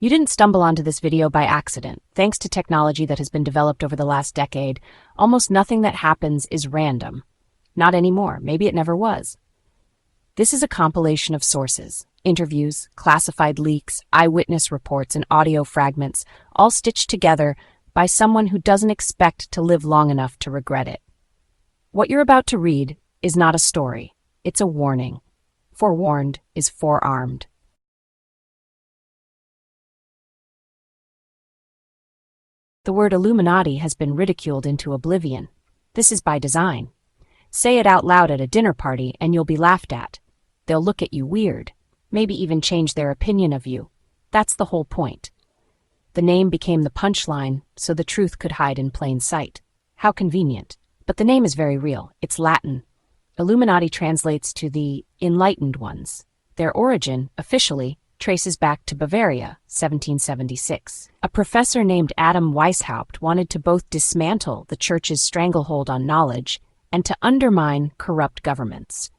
You didn't stumble onto this video by accident. Thanks to technology that has been developed over the last decade, almost nothing that happens is random. Not anymore. Maybe it never was. This is a compilation of sources, interviews, classified leaks, eyewitness reports, and audio fragments, all stitched together by someone who doesn't expect to live long enough to regret it. What you're about to read is not a story. It's a warning. Forewarned is forearmed. The word Illuminati has been ridiculed into oblivion. This is by design. Say it out loud at a dinner party and you'll be laughed at. They'll look at you weird, maybe even change their opinion of you. That's the whole point. The name became the punchline, so the truth could hide in plain sight. How convenient. But the name is very real. It's Latin. Illuminati translates to the enlightened ones. Their origin, officially, traces back to Bavaria, 1776. A professor named Adam Weishaupt wanted to both dismantle the church's stranglehold on knowledge and to undermine corrupt governments.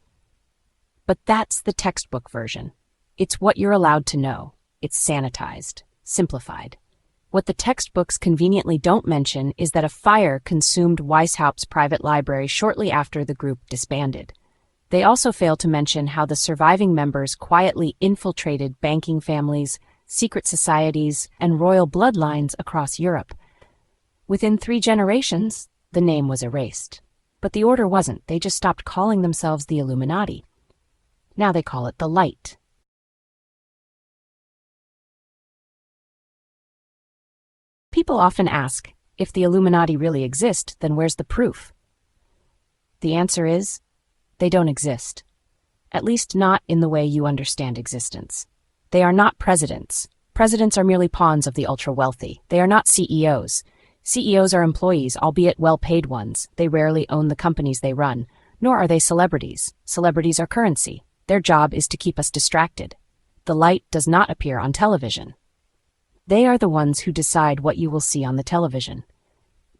But that's the textbook version. It's what you're allowed to know. It's sanitized, simplified. What the textbooks conveniently don't mention is that a fire consumed Weishaupt's private library shortly after the group disbanded. They also fail to mention how the surviving members quietly infiltrated banking families, secret societies, and royal bloodlines across Europe. Within 3 generations, the name was erased. But the order wasn't. They just stopped calling themselves the Illuminati. Now they call it the Light. People often ask, if the Illuminati really exist, then where's the proof? The answer is, they don't exist. At least not in the way you understand existence. They are not presidents. Presidents are merely pawns of the ultra-wealthy. They are not CEOs. CEOs are employees, albeit well-paid ones. They rarely own the companies they run. Nor are they celebrities. Celebrities are currency. Their job is to keep us distracted. The Light does not appear on television. They are the ones who decide what you will see on the television.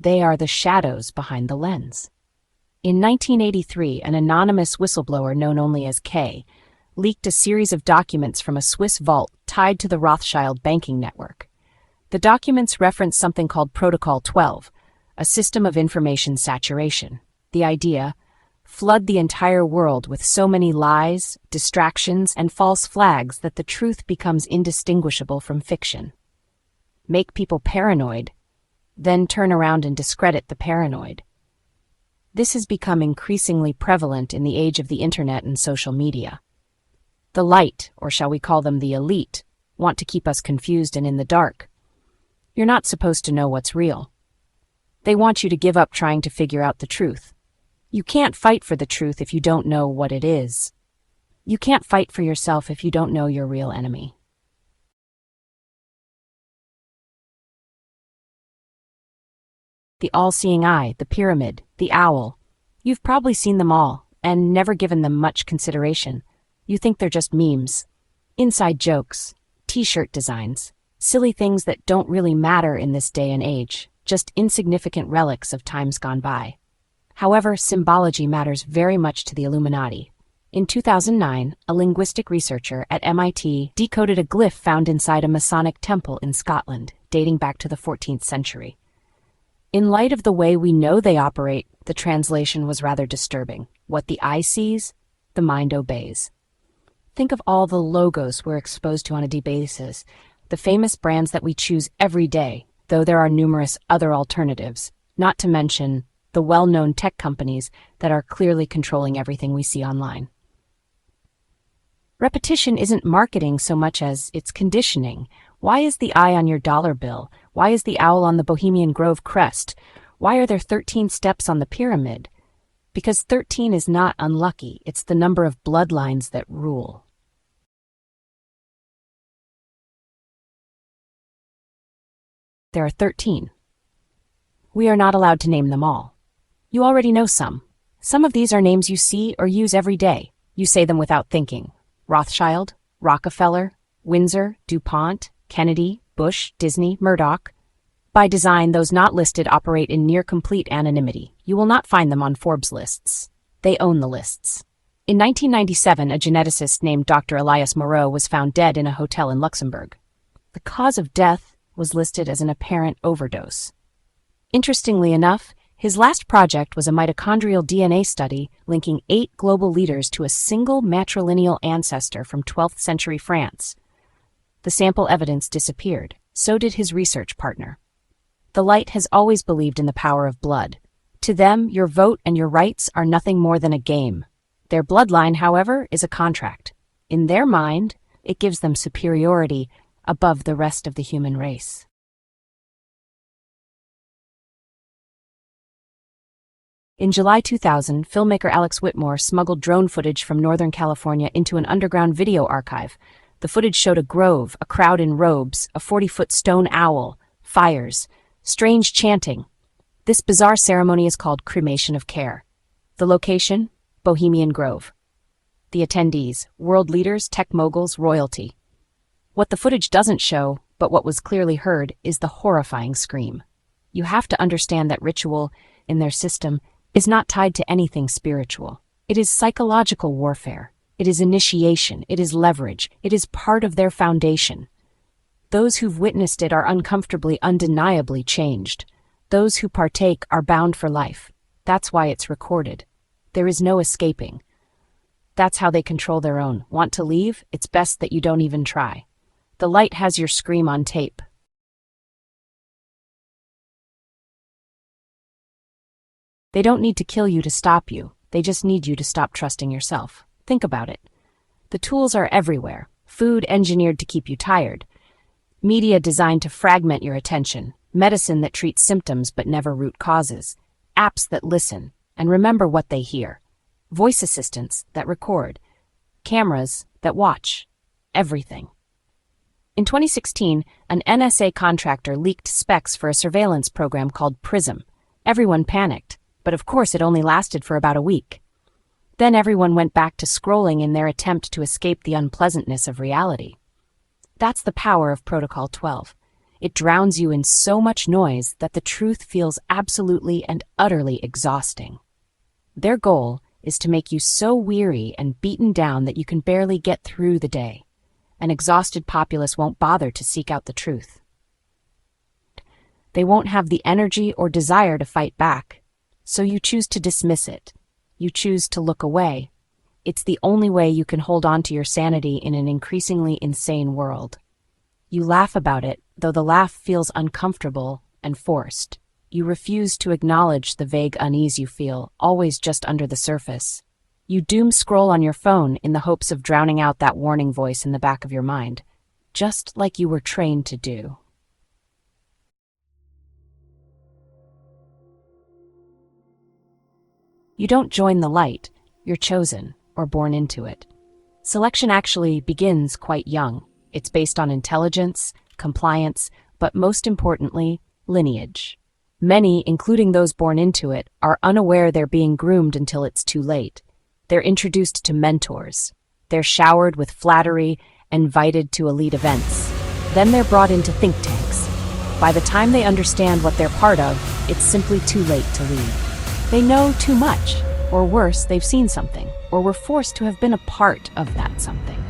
They are the shadows behind the lens. In 1983, an anonymous whistleblower known only as K leaked a series of documents from a Swiss vault tied to the Rothschild banking network. The documents reference something called Protocol 12, a system of information saturation. The idea: flood the entire world with so many lies, distractions, and false flags that the truth becomes indistinguishable from fiction. Make people paranoid, then turn around and discredit the paranoid. This has become increasingly prevalent in the age of the internet and social media. The Light, or shall we call them the elite, want to keep us confused and in the dark. You're not supposed to know what's real. They want you to give up trying to figure out the truth. You can't fight for the truth if you don't know what it is. You can't fight for yourself if you don't know your real enemy. The all-seeing eye, the pyramid, the owl. You've probably seen them all, and never given them much consideration. You think they're just memes, inside jokes, t-shirt designs, silly things that don't really matter in this day and age, just insignificant relics of times gone by. However, symbology matters very much to the Illuminati. In 2009, a linguistic researcher at MIT decoded a glyph found inside a Masonic temple in Scotland, dating back to the 14th century. In light of the way we know they operate, the translation was rather disturbing. What the eye sees, the mind obeys. Think of all the logos we're exposed to on a daily basis, the famous brands that we choose every day, though there are numerous other alternatives, not to mention the well-known tech companies that are clearly controlling everything we see online. Repetition isn't marketing so much as it's conditioning. Why is the eye on your dollar bill? Why is the owl on the Bohemian Grove crest? Why are there 13 steps on the pyramid? Because 13 is not unlucky. It's the number of bloodlines that rule. There are 13. We are not allowed to name them all. You already know some. Some of these are names you see or use every day. You say them without thinking. Rothschild, Rockefeller, Windsor, DuPont, Kennedy, Bush, Disney, Murdoch. By design, those not listed operate in near-complete anonymity. You will not find them on Forbes lists. They own the lists. In 1997, a geneticist named Dr. Elias Moreau was found dead in a hotel in Luxembourg. The cause of death was listed as an apparent overdose. Interestingly enough, his last project was a mitochondrial DNA study linking 8 global leaders to a single matrilineal ancestor from 12th century France. The sample evidence disappeared. So did his research partner. The light has always believed in the power of blood. To them, your vote and your rights are nothing more than a game. Their bloodline, however, is a contract. In their mind, it gives them superiority above the rest of the human race. In July 2000, filmmaker Alex Whitmore smuggled drone footage from Northern California into an underground video archive. The footage showed a grove, a crowd in robes, a 40-foot stone owl, fires, strange chanting. This bizarre ceremony is called cremation of care. The location? Bohemian Grove. The attendees, world leaders, tech moguls, royalty. What the footage doesn't show, but what was clearly heard, is the horrifying scream. You have to understand that ritual, in their system, is not tied to anything spiritual. It is psychological warfare. It is initiation. It is leverage. It is part of their foundation. Those who've witnessed it are uncomfortably, undeniably changed. Those who partake are bound for life. That's why it's recorded. There is no escaping. That's how they control their own. Want to leave? It's best that you don't even try. The light has your scream on tape. They don't need to kill you to stop you. They just need you to stop trusting yourself. Think about it. The tools are everywhere. Food engineered to keep you tired. Media designed to fragment your attention. Medicine that treats symptoms but never root causes. Apps that listen and remember what they hear. Voice assistants that record. Cameras that watch. Everything. In 2016, an NSA contractor leaked specs for a surveillance program called PRISM. Everyone panicked, but of course it only lasted for about a week. Then everyone went back to scrolling in their attempt to escape the unpleasantness of reality. That's the power of Protocol 12. It drowns you in so much noise that the truth feels absolutely and utterly exhausting. Their goal is to make you so weary and beaten down that you can barely get through the day. An exhausted populace won't bother to seek out the truth. They won't have the energy or desire to fight back, so you choose to dismiss it. You choose to look away. It's the only way you can hold on to your sanity in an increasingly insane world. You laugh about it, though the laugh feels uncomfortable and forced. You refuse to acknowledge the vague unease you feel, always just under the surface. You doom scroll on your phone in the hopes of drowning out that warning voice in the back of your mind, just like you were trained to do. You don't join the light, you're chosen, or born into it. Selection actually begins quite young. It's based on intelligence, compliance, but most importantly, lineage. Many, including those born into it, are unaware they're being groomed until it's too late. They're introduced to mentors. They're showered with flattery, invited to elite events. Then they're brought into think tanks. By the time they understand what they're part of, it's simply too late to leave. They know too much, or worse, they've seen something, or were forced to have been a part of that something.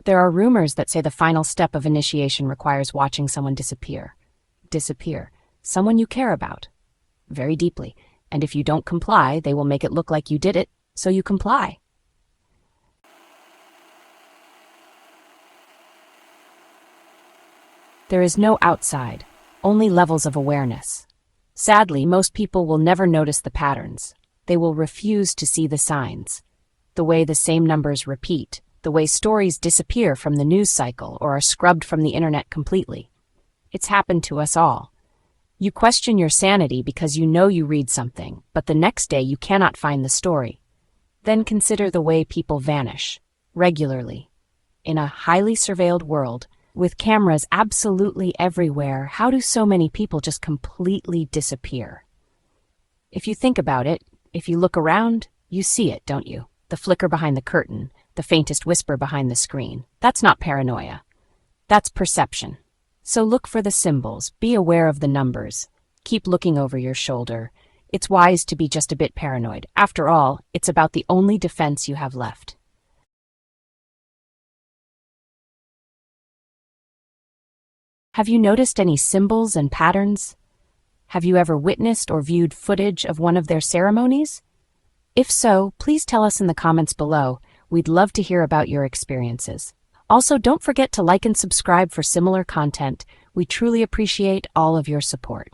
There are rumors that say the final step of initiation requires watching someone disappear. Disappear. Someone you care about. Very deeply. And if you don't comply, they will make it look like you did it, so you comply. There is no outside, only levels of awareness. Sadly, most people will never notice the patterns. They will refuse to see the signs. The way the same numbers repeat, the way stories disappear from the news cycle or are scrubbed from the internet completely. It's happened to us all. You question your sanity because you know you read something, but the next day you cannot find the story. Then consider the way people vanish, regularly. In a highly surveilled world, with cameras absolutely everywhere, how do so many people just completely disappear? If you think about it, if you look around, you see it, don't you? The flicker behind the curtain, the faintest whisper behind the screen. That's not paranoia. That's perception. So look for the symbols, be aware of the numbers. Keep looking over your shoulder. It's wise to be just a bit paranoid. After all, it's about the only defense you have left. Have you noticed any symbols and patterns? Have you ever witnessed or viewed footage of one of their ceremonies? If so, please tell us in the comments below. We'd love to hear about your experiences. Also, don't forget to like and subscribe for similar content. We truly appreciate all of your support.